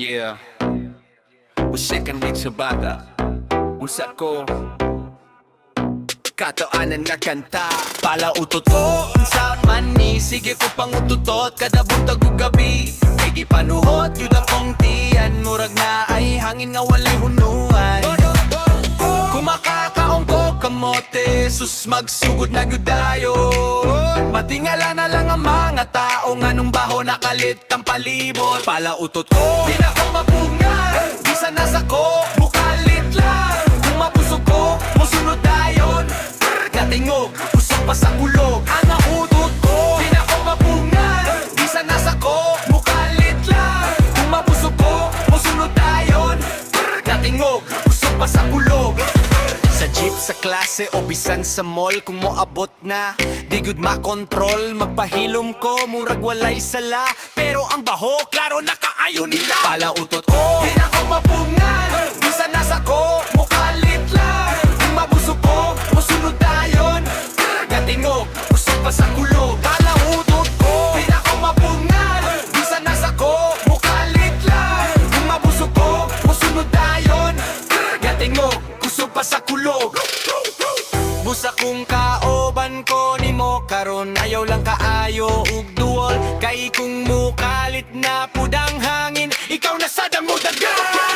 Yeah, second hit sa bata. Usa ko katoanan nga kanta. Pala utot ko sa mani, sige ko pangututot kada buntag ug gabi. Kay gipanuhot yun akong tiyan, murag na ay hangin nga walay hunuan. Kumakakaong ko kamote, sus magsugod na gyudayon. Matingala na lang ang mga tao nga nung baho nakalit ang palibot. Pala utot ko, di na ko mapungan, di sa nasa ko, bukalit lang. Kung mapusog ko, musunod dayon. Katingog, usok pa sa kulog. Ang utot ko, di na ko mapungan, di sa nasa ko, bukalit lang. Kung mapusog ko, musunod dayon. Katingog, usok pa sa kulog. Sa jeep, sa klase o bisan sa mall, kung moabot na di gud makontrol, magpahilom ko, murag walay sala. Pero ang baho, klaro nakaayo nila. Pala utot ko, di na ko mapungan, bisa nasa ko, mukalit lang. Kung mabusog ko, musunod dayon. Gatingog, usok pa sa kulog. Pala utot ko, di na ko mapungan, bisa nasa ko, mukalit lang. Kung mabusog ko, musunod dayon. Gatingog, kusog pa sa kulog. Busa kung kaoban ko nimo karon, ayaw lang kaayo ug duol. Kay kung mukalit na pudang hangin, ikaw na sa damo dagan.